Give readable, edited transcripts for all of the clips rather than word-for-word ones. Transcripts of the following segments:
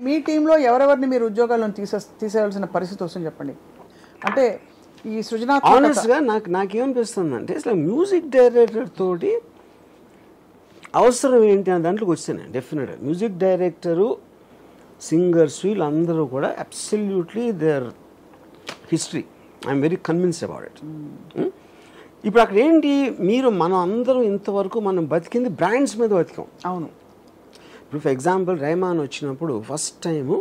మీ టీంలో ఎవరెవరిని మీరు ఉద్యోగాలను తీసేయాల్సిన పరిస్థితి వస్తుంది చెప్పండి. అంటే ఈ సృజనాత్మక ఆనెస్ట్గా నాకేమనిపిస్తుంది అంటే అసలు మ్యూజిక్ డైరెక్టర్ తోటి అవసరం ఏంటి అనే దాంట్లోకి వచ్చాను. డెఫినెట్గా మ్యూజిక్ డైరెక్టరు, సింగర్స్ వీళ్ళందరూ కూడా absolutely their history. I am very convinced about it. ఇప్పుడు అక్కడ ఏంటి, మనం అందరం ఇంతవరకు మనం బతికింది బ్రాండ్స్ మీద బతికాం. అవును. ఇప్పుడు ఫర్ ఎగ్జాంపుల్ రెహమాన్ వచ్చినప్పుడు ఫస్ట్ టైము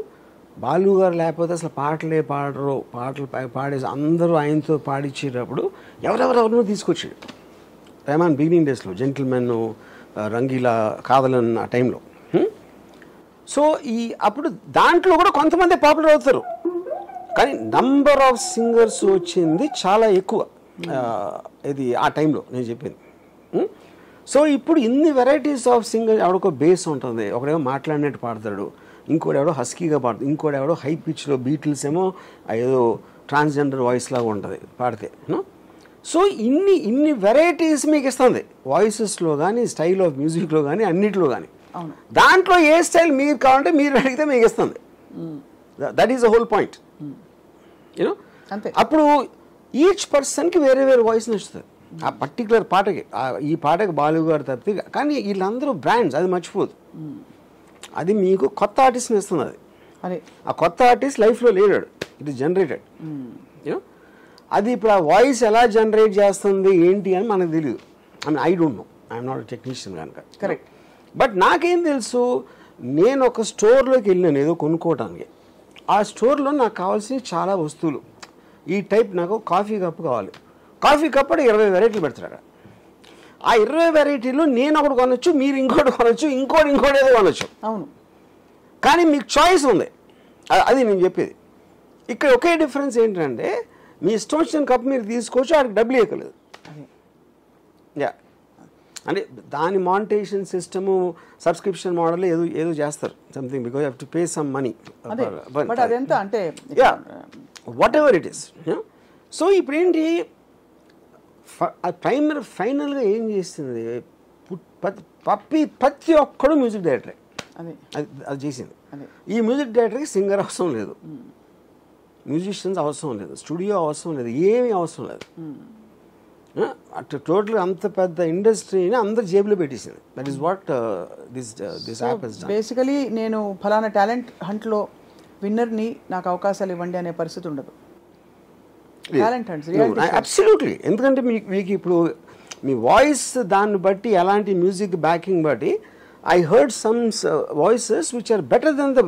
బాలు గారు లేకపోతే అసలు పాటలే పాడరు, పాటలు పాడేసి అందరూ ఆయనతో పాడించేటప్పుడు ఎవరెవరినో తీసుకొచ్చాడు రెహమాన్ బిగినింగ్ డేస్లో. జెంటిల్మెన్, రంగీలా, కాదలన్ ఆ టైంలో. సో అప్పుడు దాంట్లో కూడా కొంతమంది పాపులర్ అవుతారు, కానీ నంబర్ ఆఫ్ సింగర్స్ వచ్చింది చాలా ఎక్కువ. ఇది ఆ టైంలో నేను చెప్పింది. సో ఇప్పుడు ఇన్ని వెరైటీస్ ఆఫ్ సింగర్, ఎవడొక బేస్ ఉంటుంది, ఒకడేమో మాట్లాడినట్టు పాడతాడు, ఇంకోటి ఎవడో హస్కీగా పాడతాడు, ఇంకోటి ఎవడో హై పిచ్లో, బీటిల్స్ ఏమో ఏదో ట్రాన్స్జెండర్ వాయిస్ లాగా ఉంటుంది పాడితే. సో ఇన్ని వెరైటీస్ మీకు ఇస్తుంది వాయిసెస్లో కానీ, స్టైల్ ఆఫ్ మ్యూజిక్లో కానీ, అన్నిట్లో కానీ. దాంట్లో ఏ స్టైల్ మీరు కావాలంటే మీరు అడిగితే మీకు ఇస్తుంది. That is the whole point. You know, అప్పుడు ఈచ్ పర్సన్కి వేరే వేరే వాయిస్ నచ్చుతుంది ఆ పర్టికులర్ పాటకి. ఈ పాటకి బాలు గారు తప్పితే, కానీ వీళ్ళందరూ బ్రాండ్స్, అది మర్చిపోదు. అది మీకు కొత్త ఆర్టిస్ట్ని ఇస్తుంది. అది ఆ కొత్త ఆర్టిస్ట్ లైఫ్లో లేడాడు, ఇట్ ఈస్ జనరేటెడ్. యూనో, అది ఇప్పుడు ఆ వాయిస్ ఎలా జనరేట్ చేస్తుంది ఏంటి అని మనకు తెలియదు. I don't know, I'm not technician కనుక. కరెక్ట్. బట్ నాకేం తెలుసు, నేను ఒక స్టోర్లోకి వెళ్ళాను ఏదో కొనుక్కోవడానికి. ఆ స్టోర్లో నాకు కావాల్సిన చాలా వస్తువులు, ఈ టైప్ నాకు కాఫీ కప్పు కావాలి, కాఫీ కప్ అంటే 20 వెరైటీలు పెడతాడు. ఆ 20 వెరైటీలు నేను ఒకటి కొనొచ్చు, మీరు ఇంకోటి కొనొచ్చు, ఇంకోటి ఏదో కొనొచ్చు. అవును. కానీ మీకు చాయిస్ ఉంది. అది నేను చెప్పేది. ఇక్కడ ఒకే డిఫరెన్స్ ఏంటంటే, మీ ఇష్టం వచ్చిన కప్ మీరు తీసుకోవచ్చు, వాడికి డబ్బులు ఇవ్వలేదు. యా, అంటే దాని మానిటైజేషన్ సిస్టము, సబ్స్క్రిప్షన్ మోడల్ ఏదో చేస్తారు something, because have to pay some money. But అదెంత అంటే yeah, what ever it is. So ఇప్పుడు ఏంటి, ఫైనల్గా ఏం చేస్తుంది, ప్రతి ఒక్కడు మ్యూజిక్ డైరెక్టరే. అది చేసింది. ఈ మ్యూజిక్ డైరెక్టర్కి సింగర్ అవసరం లేదు, మ్యూజిషియన్స్ అవసరం లేదు, స్టూడియో అవసరం లేదు, ఏమీ అవసరం లేదు. అటు టోటల్గా అంత పెద్ద ఇండస్ట్రీని అందరు జేబులో పెట్టేసింది. That is what this app has done. Basically నేను ఫలానా టాలెంట్ హంట్లో విన్నర్ని, నాకు అవకాశాలు ఇవ్వండి అనే పరిస్థితి ఉండదు. Talent hunts absolutely. ఎందుకంటే మీకు ఇప్పుడు మీ వాయిస్ దాన్ని బట్టి, ఎలాంటి మ్యూజిక్ బ్యాకింగ్ బట్టి, I heard some voices which are better than the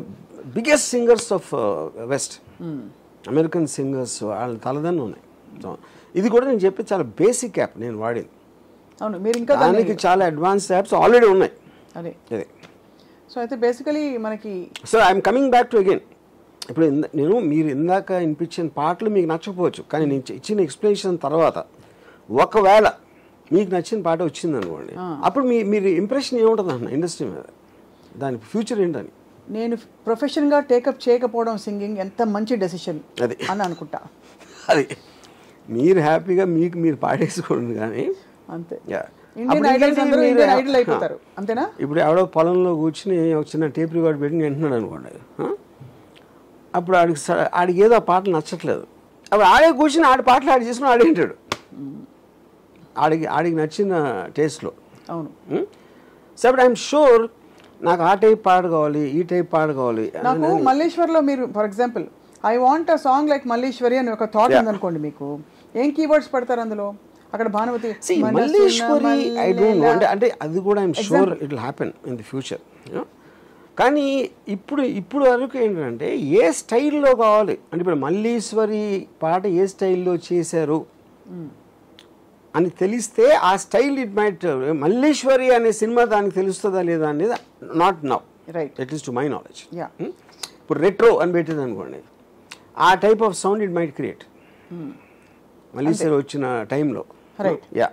biggest singers of West. American singers వాళ్ళ తలదన్ను ఉన్నాయి. సో ఇది కూడా నేను చెప్పి చాలా బేసిక్ యాప్ నేను వాడింది. అవును, మీరు ఇంకా దానికి చాలా అడ్వాన్స్ యాప్స్ ఆల్రెడీ ఉన్నాయి. అదే. సో అయితే బేసికలీ మనకి, so I'm coming back to again. ఇప్పుడు మీరు ఇందాక వినిపించిన పాటలు మీకు నచ్చకపోవచ్చు, కానీ నేను ఇచ్చిన ఎక్స్ప్లెనేషన్ తర్వాత ఒకవేళ మీకు నచ్చిన పాట వచ్చింది అనుకోండి, అప్పుడు మీరు ఇంప్రెషన్ ఏముంటుంది అన్న ఇండస్ట్రీ మీద, దాని ఫ్యూచర్ ఏంటని. నేను ప్రొఫెషన్గా టేకప్ చేయకపోవడం సింగింగ్ ఎంత మంచి డెసిషన్ అది అని అనుకుంటా. అది మీరు హ్యాపీగా మీరు పాడేసుకోండి, కానీ అంతే. ఇండియన్ ఐడల్ అయిపోతారు, అంతేనా? ఇప్పుడు ఎవడో పొలంలో కూర్చుని ఒక చిన్న టేప్ రికార్డ్ పెట్టి వింటున్నాడు అనుకోండి, అప్పుడు ఆడికి ఏదో ఆ పాటలు నచ్చట్లేదు, అప్పుడు ఆడే కూర్చుని ఆడి పాటలు ఆడి చేసుకుని ఆడేంటాడు ఆడికి నచ్చిన టేస్ట్లో. అవును. సో అప్పుడు ఐఎమ్ షూర్ నాకు ఆ టైప్ పాట కావాలి, ఈ టైప్ పాట కావాలి. నాకు మల్లేశ్వర్లో మీరు for example I want a song like Malleswari అని ఒక థాట్ ఉందనుకోండి, మీకు ఏం కీవర్డ్స్ పడతారు అందులో? అక్కడ Bhanumathi, Malleswari, I don't know, అంటే అది కూడా I'm sure it will happen in the future. కానీ ఇప్పుడు వరకు ఏంటంటే ఏ స్టైల్లో కావాలి అంటే, ఇప్పుడు మల్లీశ్వరి పాట ఏ స్టైల్లో చేశారు అని తెలిస్తే ఆ స్టైల్ ఇట్ మైట్, మల్లీశ్వరి అనే సినిమా దానికి తెలుస్తుందా లేదా అనేది not now, right, it is to my knowledge. ఇప్పుడు రెట్రో అని పెట్టింది అనుకోండి, ఆ type of sound it might create Malliswari వచ్చిన టైంలో. రైట్. యా.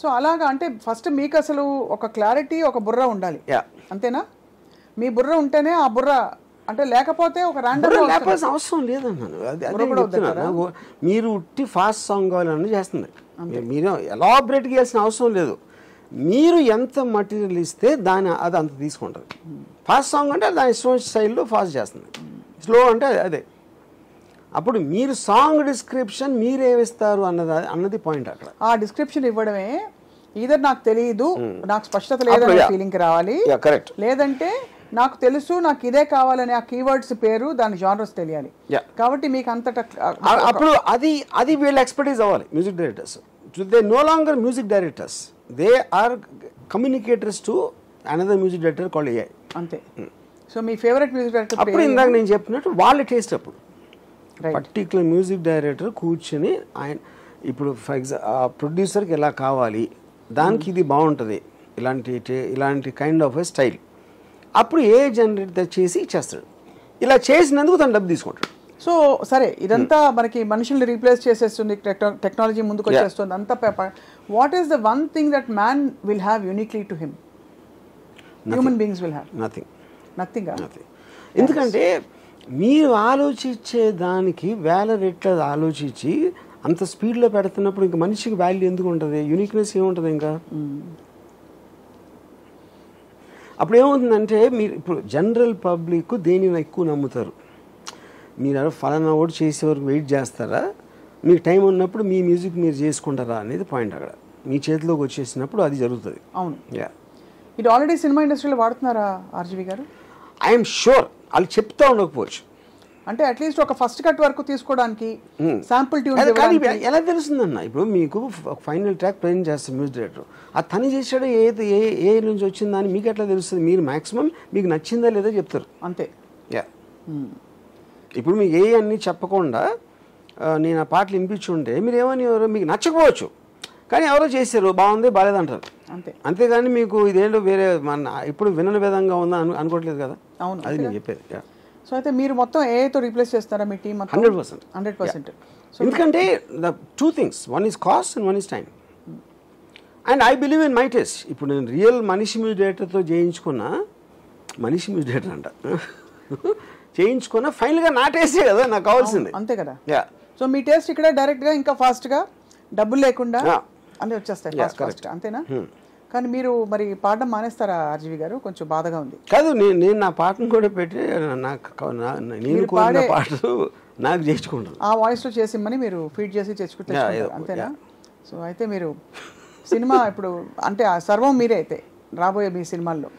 సో అలాగా అంటే ఫస్ట్ మీకు అసలు ఒక క్లారిటీ, ఒక బుర్ర ఉండాలి, అంతేనా? మీ బుర్ర ఉంటేనే ఆ బుర్ర, అంటే లేకపోతే ఒక ర్యాండమ్ లేకపోతే అవసరం లేదన్నాను. మీరు ఉట్టి ఫాస్ట్ సాంగ్ కావాలని చేస్తుంది, మీరు ఎలాబరేట్ చేయాల్సిన అవసరం లేదు. మీరు ఎంత మటీరియల్ ఇస్తే అది అంత తీసుకుంటుంది. ఫాస్ట్ సాంగ్ అంటే దాని ఇష్టం స్టైల్లో ఫాస్ట్ చేస్తుంది, స్లో అంటే అదే. అప్పుడు మీరు సాంగ్ డిస్క్రిప్షన్ మీరేమిస్తారు అన్నది పాయింట్ అక్కడ. ఆ డిస్క్రిప్షన్ ఇవ్వడమే ఈధర్ నాకు తెలియదు, నాకు స్పష్టత లేదనే ఫీలింగ్ రావాలి, కరెక్ట్, లేదంటే నాకు తెలుసు నాకు ఇదే కావాలని ఆ కీవర్డ్స్ పేరు దాని జానర్స్ తెలియాలి. కాబట్టి మీకు అంతటా అప్పుడు అది వీళ్ళ ఎక్స్పర్టీస్ అవ్వాలి. Music directors they no longer music directors, they are communicators to another music director called AI. అంతే. సో మీ ఫేవరెట్ మ్యూజిక్ డైరెక్టర్ అప్పుడు ఇందాక నేను చెప్పినట్టు వాళ్ళ టేస్ట్. అప్పుడు పర్టికులర్ మ్యూజిక్ డైరెక్టర్ కూర్చొని ఆయన ఇప్పుడు ఫర్ ఎగ్జాంపుల్ ప్రొడ్యూసర్కి ఎలా కావాలి, దానికి ఇది బాగుంటుంది, ఇలాంటి కైండ్ ఆఫ్ ఎ స్టైల్, అప్పుడు ఏ జనరేటర్ చేసి ఇచ్చేస్తాడు. ఇలా చేసినందుకు తను డబ్బు తీసుకుంటాడు. సో సరే, ఇదంతా మనకి మనుషుల్ని రీప్లేస్ చేసేస్తుంది, టెక్నాలజీ ముందుకు వచ్చేస్తుంది అంతా. What is the one thing that man will have uniquely to him, human beings will have? Nothing. ఎందుకంటే మీరు ఆలోచించే దానికి వేల రెట్ల ఆలోచించి అంత స్పీడ్లో పెడుతున్నప్పుడు ఇంకా మనిషికి వాల్యూ ఎందుకు ఉంటుంది, యూనిక్నెస్ ఏముంటుంది ఇంకా? అప్పుడు ఏమవుతుందంటే మీరు ఇప్పుడు జనరల్ పబ్లిక్ దేనిని ఎక్కువ నమ్ముతారు. మీరు ఫలానా ఓటు చేసే వరకు వెయిట్ చేస్తారా, మీకు టైం ఉన్నప్పుడు మీ మ్యూజిక్ మీరు చేసుకుంటారా అనేది పాయింట్. అక్కడ మీ చేతిలోకి వచ్చేసినప్పుడు అది జరుగుతుంది. అవును. ఇది ఆల్రెడీ సినిమా ఇండస్ట్రీలో వాడుతున్నారా ఆర్జీవి గారు? ఐఎమ్ షూర్ వాళ్ళు చెప్తా ఉండకపోవచ్చు. అంటే అట్లీస్ట్ ఒక ఫస్ట్ కట్ వరకు తీసుకోవడానికి శాంపుల్ ట్యూన్ ఎలా తెలుస్తుందన్న? ఇప్పుడు మీకు ఫైనల్ ట్రాక్ ప్రెజెంట్ చేస్తారు మ్యూజిక్ డైరెక్టర్, అది తను చేసాడో ఏ నుంచి వచ్చిందని మీకు ఎట్లా తెలుస్తుంది? మీరు మాక్సిమం మీకు నచ్చిందా లేదా చెప్తారు అంతే. ఇప్పుడు మీకు ఏ అన్నీ చెప్పకుండా నేను ఆ పాటలు వినిపించుంటే మీరు ఏమని మీకు నచ్చకపోవచ్చు, కానీ ఎవరో చేశారు బాగుంది బాగాలేదంటారు అంతే. అంతేగాని మీకు ఇదేంటో వేరే మన ఇప్పుడు వినని విధంగా ఉందా అనుకోవట్లేదు కదా. అవును, అది నేను చెప్పేది. సో అయితే మీరు మొత్తం ఏఐతో రీప్లేస్ చేస్తారా మీ టీమ్? 100%. ఎందుకంటే the two things, one is cost and one is time. And I believe in my taste. ఇప్పుడు నేను రియల్ మనిషి మ్యూజిక్ డైరెక్టర్తో మనిషి మ్యూజిక్ డైరెక్టర్ అంట చేయించుకున్న ఫైనల్గా నా టేస్టే కదా నాకు కావాల్సింది. అంతే కదా. సో మీ టేస్ట్ ఇక్కడ డైరెక్ట్గా ఇంకా ఫాస్ట్గా డబ్బులు లేకుండా అన్నీ వచ్చేస్తాయి ఫాస్ట్గా, అంతేనా? కానీ మీరు మరి పాడడం మానేస్తారా ఆర్జీవి గారు? కొంచెం బాధగా ఉంది. కాదు, నేను నా పాటను కూడా పెట్టి నేను పాడే పాటలు నాకు చేయించుకుంటాను. ఆ వాయిస్లో చేసిమ్మని మీరు ఫీడ్ చేసి తెచ్చుకుంటారు, అంతేనా? సో అయితే మీరు సినిమా ఇప్పుడు అంటే సర్వం మీరే అయితే రాబోయే మీ సినిమాల్లో?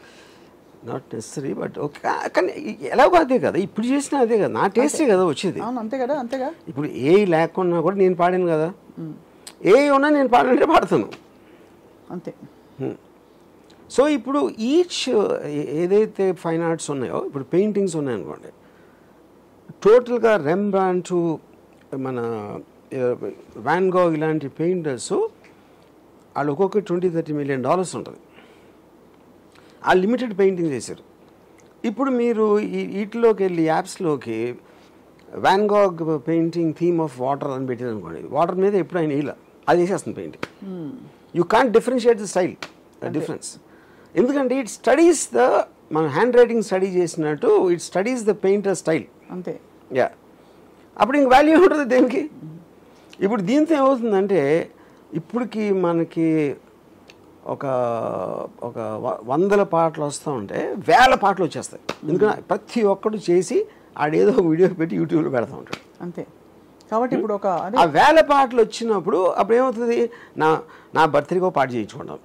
Not necessary, but okay. కానీ ఎలాగో అదే కదా ఇప్పుడు చేసినా, అదే కదా నా టేస్టే కదా వచ్చేది. అవును, అంతే కదా. అంతేగా. ఇప్పుడు ఏ లేకున్నా కూడా నేను పాడాను కదా, ఏ ఉన్నా నేను పాడంటే పాడుతాను అంతే. సో ఇప్పుడు ఈచ్ ఏదైతే ఫైన్ ఆర్ట్స్ ఉన్నాయో, ఇప్పుడు పెయింటింగ్స్ ఉన్నాయనుకోండి, టోటల్గా రెంబ్రాంట్, మన వాన్ గాగ్ ఇలాంటి పెయింటర్స్ వాళ్ళు ఒక్కొక్క $20-30 million ఉంటుంది. ఆ లిమిటెడ్ పెయింటింగ్ చేశారు. ఇప్పుడు మీరు వీటిలోకి వెళ్ళి యాప్స్లోకి Van Gogh painting theme of water అని పెట్టారు అనుకోండి, వాటర్ మీద ఎప్పుడు ఆయన ఇలా అది చేసేస్తుంది painting. You can't differentiate the style, the difference. ఎందుకంటే ఇట్ స్టడీస్ మన హ్యాండ్ రైటింగ్ స్టడీ చేసినట్టు it studies the painter style. అంతే. అప్పుడు ఇంక వాల్యూ ఉంటుంది దేనికి. ఇప్పుడు దీంతో ఏమవుతుందంటే ఇప్పటికి మనకి ఒక 100 పాటలు వస్తూ ఉంటే 1000 పాటలు వచ్చేస్తాయి. ఎందుకంటే ప్రతి ఒక్కడు చేసి ఆడేదో ఒక వీడియో పెట్టి యూట్యూబ్లో పెడతా ఉంటాడు. అంతే. కాబట్టి ఇప్పుడు ఆ 1000 పాటలు వచ్చినప్పుడు అప్పుడు ఏమవుతుంది, నా బర్త్డేకి పాట చేయించుకుంటాం,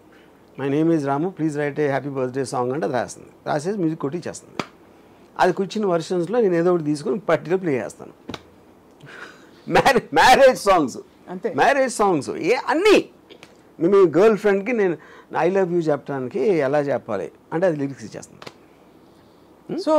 my name is Ramu please write a happy birthday song అంటే అది రాస్తుంది, రాసేసి మ్యూజిక్ కొట్టి చేస్తుంది. అది కూర్చున్న వర్షన్స్లో నేను ఏదో ఒకటి తీసుకొని పట్టిలో ప్లే చేస్తాను. మ్యారేజ్ సాంగ్స్, అన్నీ మీ గర్ల్ ఫ్రెండ్కి నేను ఐ లవ్ యూ చెప్పడానికి ఎలా చెప్పాలి అంటే అది లిరిక్స్ ఇచ్చేస్తాను. సో